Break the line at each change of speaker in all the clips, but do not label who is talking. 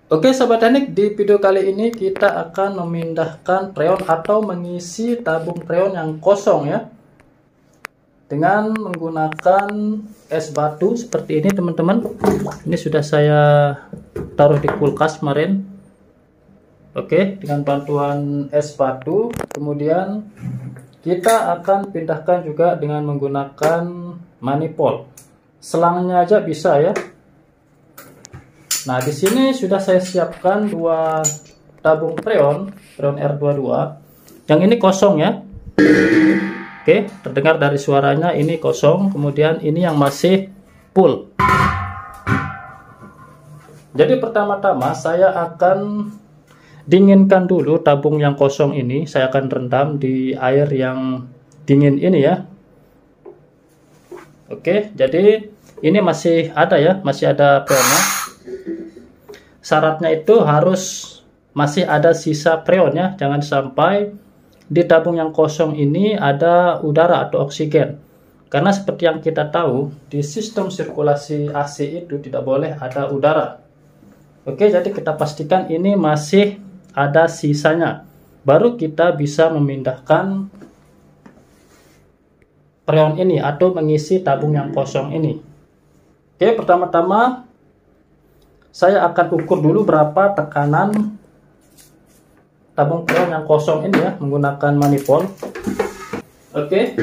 Oke sahabat teknik, di video kali ini kita akan memindahkan freon atau mengisi tabung freon yang kosong ya, dengan menggunakan es batu seperti ini teman-teman. Ini sudah saya taruh di kulkas kemarin. Oke, dengan bantuan es batu, kemudian kita akan pindahkan juga dengan menggunakan manifold. Selangnya aja bisa ya. Nah, di sini sudah saya siapkan dua tabung freon R22. Yang ini kosong ya. Oke, terdengar dari suaranya ini kosong, kemudian ini yang masih full. Jadi pertama-tama saya akan dinginkan dulu tabung yang kosong ini. Saya akan rendam di air yang dingin ini ya. Oke, jadi ini masih ada ya, masih ada freonnya. Syaratnya itu harus masih ada sisa freon ya, jangan sampai di tabung yang kosong ini ada udara atau oksigen. Karena seperti yang kita tahu, di sistem sirkulasi AC itu tidak boleh ada udara. Oke, jadi kita pastikan ini masih ada sisanya. Baru kita bisa memindahkan freon ini atau mengisi tabung yang kosong ini. Oke, pertama-tama saya akan ukur dulu berapa tekanan tabung freon yang kosong ini ya, menggunakan manifold. Oke,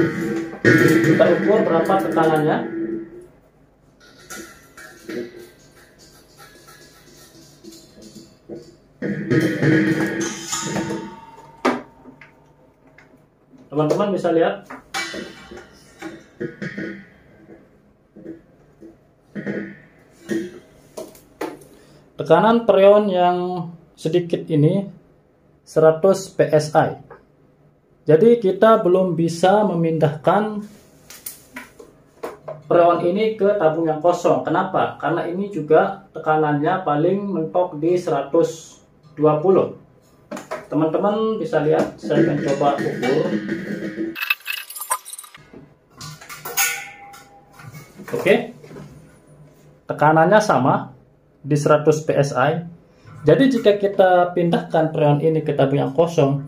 kita ukur berapa tekanannya. Teman-teman bisa lihat. Tekanan freon yang sedikit ini 100 PSI. Jadi kita belum bisa memindahkan freon ini ke tabung yang kosong. Kenapa? Karena ini juga tekanannya paling mentok di 120. Teman-teman bisa lihat, saya akan coba ukur. Oke. Tekanannya sama di 100 PSI. Jadi jika kita pindahkan freon ini ke tabung yang kosong,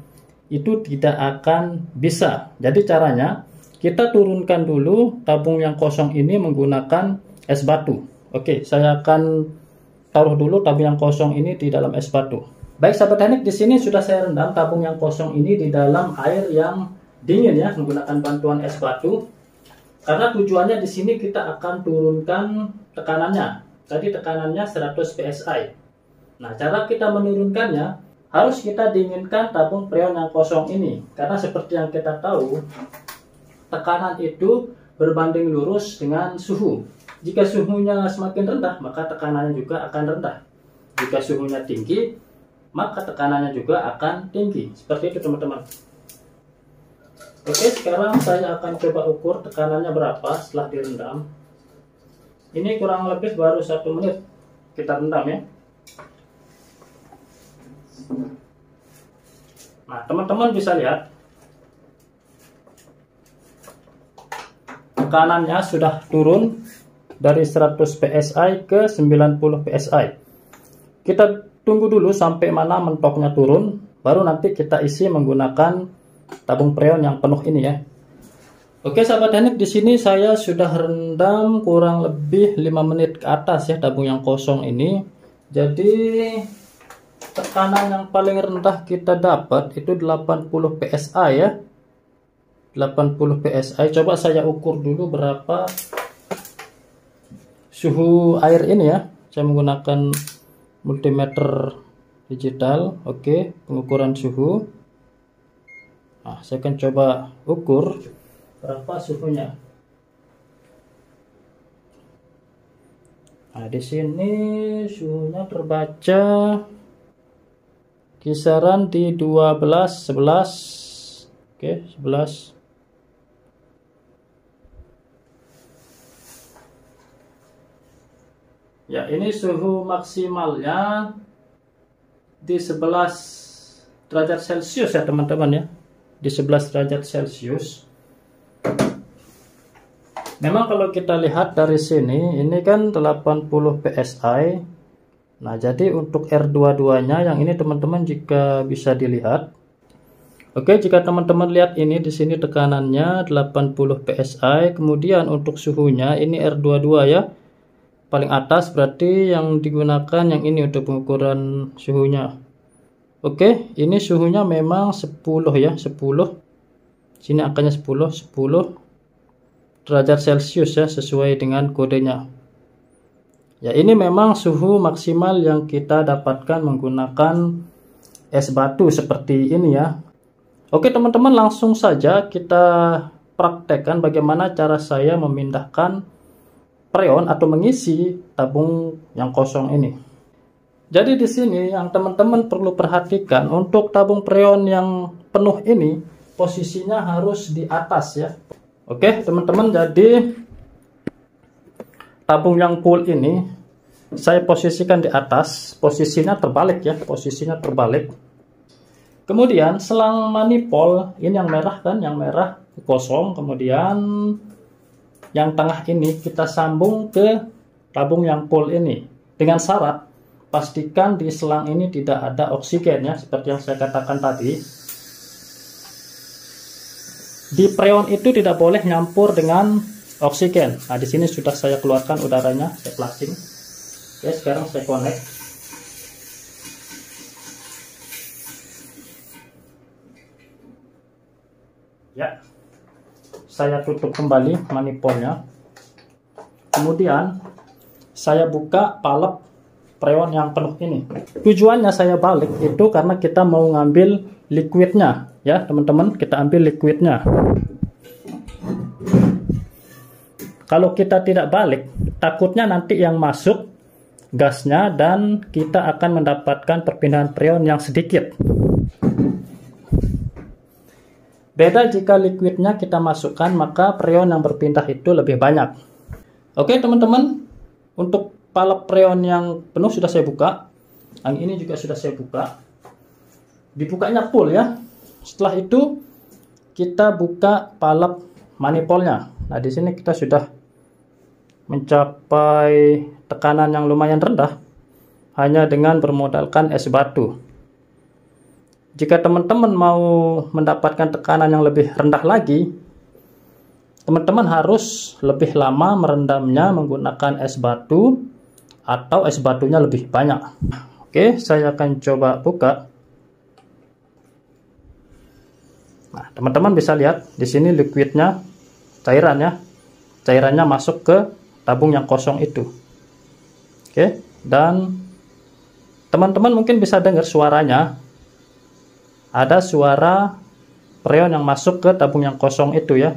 itu tidak akan bisa. Jadi caranya kita turunkan dulu tabung yang kosong ini menggunakan es batu. Oke, saya akan taruh dulu tabung yang kosong ini di dalam es batu. Baik sahabat teknik, di sini sudah saya rendam tabung yang kosong ini di dalam air yang dingin ya, menggunakan bantuan es batu. Karena tujuannya di sini kita akan turunkan tekanannya. Tadi tekanannya 100 PSI. Nah, cara kita menurunkannya harus kita dinginkan tabung freon yang kosong ini. Karena seperti yang kita tahu, tekanan itu berbanding lurus dengan suhu. Jika suhunya semakin rendah, maka tekanannya juga akan rendah. Jika suhunya tinggi, maka tekanannya juga akan tinggi. Seperti itu teman-teman. Oke, sekarang saya akan coba ukur tekanannya berapa setelah direndam. Ini kurang lebih baru 1 menit kita rendam ya. Nah, teman-teman bisa lihat tekanannya sudah turun dari 100 PSI ke 90 PSI. Kita tunggu dulu sampai mana mentoknya turun, baru nanti kita isi menggunakan tabung freon yang penuh ini ya. Oke sahabat teknik, di sini saya sudah rendam kurang lebih 5 menit ke atas ya tabung yang kosong ini. Jadi tekanan yang paling rendah kita dapat itu 80 PSI ya. 80 PSI. Coba saya ukur dulu berapa suhu air ini ya. Saya menggunakan multimeter digital. Oke, pengukuran suhu. Nah, saya akan coba ukur berapa suhunya. Nah, di sini suhunya terbaca kisaran di 12, 11. Oke, 11. Ya, ini suhu maksimalnya di 11 derajat Celcius ya teman-teman ya. Di 11 derajat Celcius. Memang kalau kita lihat dari sini, ini kan 80 PSI. Nah, jadi untuk R22-nya yang ini teman-teman jika bisa dilihat. Oke, jika teman-teman lihat ini di sini tekanannya 80 PSI, kemudian untuk suhunya ini R22 ya. Paling atas berarti yang digunakan yang ini untuk pengukuran suhunya. Oke, ini suhunya memang 10 ya, 10. Sini angkanya 10 derajat Celcius ya, sesuai dengan kodenya. Ya, ini memang suhu maksimal yang kita dapatkan menggunakan es batu seperti ini ya. Oke teman-teman, langsung saja kita praktekkan bagaimana cara saya memindahkan preon atau mengisi tabung yang kosong ini. Jadi di sini yang teman-teman perlu perhatikan, untuk tabung preon yang penuh ini posisinya harus di atas ya. Oke teman-teman, jadi tabung yang full ini saya posisikan di atas, posisinya terbalik ya, posisinya terbalik. Kemudian selang manifold ini yang merah kan, yang merah kosong, kemudian yang tengah ini kita sambung ke tabung yang full ini. Dengan syarat pastikan di selang ini tidak ada oksigen ya, seperti yang saya katakan tadi. Di preon itu tidak boleh nyampur dengan oksigen. Nah, di sini sudah saya keluarkan udaranya, saya flushing. Oke, sekarang saya connect. Ya, saya tutup kembali manifoldnya. Kemudian saya buka palep preon yang penuh ini. Tujuannya saya balik itu karena kita mau ngambil liquidnya ya teman-teman, kita ambil liquidnya. Kalau kita tidak balik, takutnya nanti yang masuk gasnya dan kita akan mendapatkan perpindahan preon yang sedikit. Beda jika liquidnya kita masukkan, maka preon yang berpindah itu lebih banyak. Oke teman-teman, untuk palep preon yang penuh sudah saya buka. Yang ini juga sudah saya buka. Dibukanya full ya. Setelah itu kita buka palep manifoldnya. Nah, di sini kita sudah mencapai tekanan yang lumayan rendah hanya dengan bermodalkan es batu. Jika teman-teman mau mendapatkan tekanan yang lebih rendah lagi, teman-teman harus lebih lama merendamnya menggunakan es batu atau es batunya lebih banyak. Oke, saya akan coba buka. Nah, teman-teman bisa lihat di sini liquidnya, cairannya masuk ke tabung yang kosong itu. Oke, dan teman-teman mungkin bisa dengar suaranya. Ada suara preon yang masuk ke tabung yang kosong itu ya.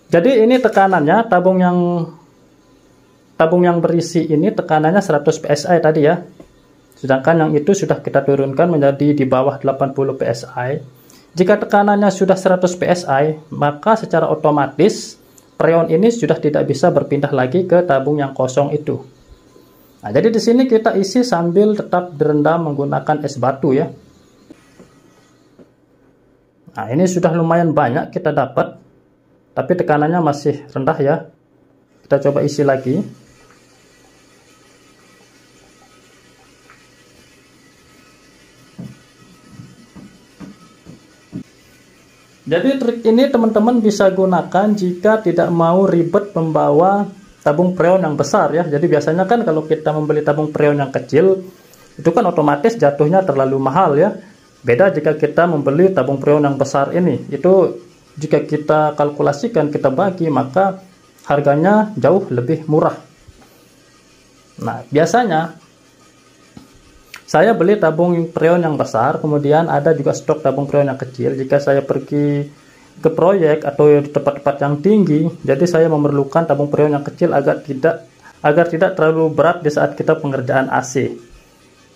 Jadi ini tekanannya, tabung yang berisi ini tekanannya 100 PSI tadi ya. Sedangkan yang itu sudah kita turunkan menjadi di bawah 80 PSI. Jika tekanannya sudah 100 PSI, maka secara otomatis preon ini sudah tidak bisa berpindah lagi ke tabung yang kosong itu. Nah, jadi di sini kita isi sambil tetap direndam menggunakan es batu ya. Nah, ini sudah lumayan banyak kita dapat, tapi tekanannya masih rendah ya. Kita coba isi lagi. Jadi trik ini teman-teman bisa gunakan jika tidak mau ribet membawa tabung preon yang besar ya. Jadi biasanya kan kalau kita membeli tabung preon yang kecil, itu kan otomatis jatuhnya terlalu mahal ya. Beda jika kita membeli tabung preon yang besar ini. Itu jika kita kalkulasikan, kita bagi, maka harganya jauh lebih murah. Nah, biasanya saya beli tabung preon yang besar, kemudian ada juga stok tabung preon yang kecil. Jika saya pergi ke proyek atau di tempat-tempat yang tinggi, jadi saya memerlukan tabung preon yang kecil agar tidak terlalu berat di saat kita pengerjaan AC.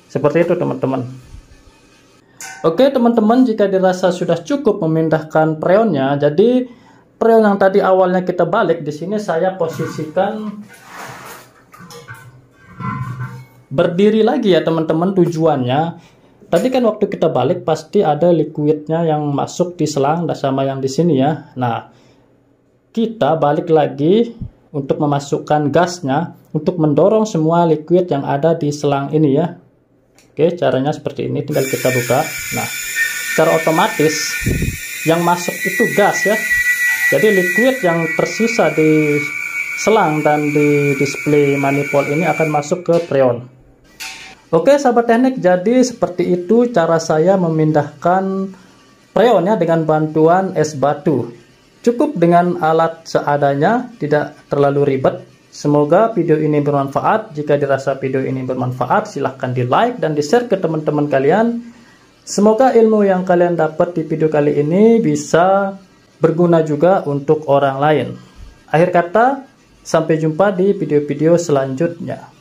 Seperti itu teman-teman. Oke teman-teman, jika dirasa sudah cukup memindahkan preonnya, jadi preon yang tadi awalnya kita balik, di sini saya posisikan berdiri lagi ya teman-teman. Tujuannya tadi kan waktu kita balik pasti ada liquidnya yang masuk di selang sama yang di sini ya. Nah, kita balik lagi untuk memasukkan gasnya, untuk mendorong semua liquid yang ada di selang ini ya. Oke, caranya seperti ini, tinggal kita buka. Nah, secara otomatis yang masuk itu gas ya. Jadi liquid yang tersisa di selang dan di display manifold ini akan masuk ke freon. Oke sahabat teknik, jadi seperti itu cara saya memindahkan freon ya dengan bantuan es batu. Cukup dengan alat seadanya, tidak terlalu ribet. Semoga video ini bermanfaat. Jika dirasa video ini bermanfaat, silahkan di like dan di share ke teman-teman kalian. Semoga ilmu yang kalian dapat di video kali ini bisa berguna juga untuk orang lain. Akhir kata, sampai jumpa di video-video selanjutnya.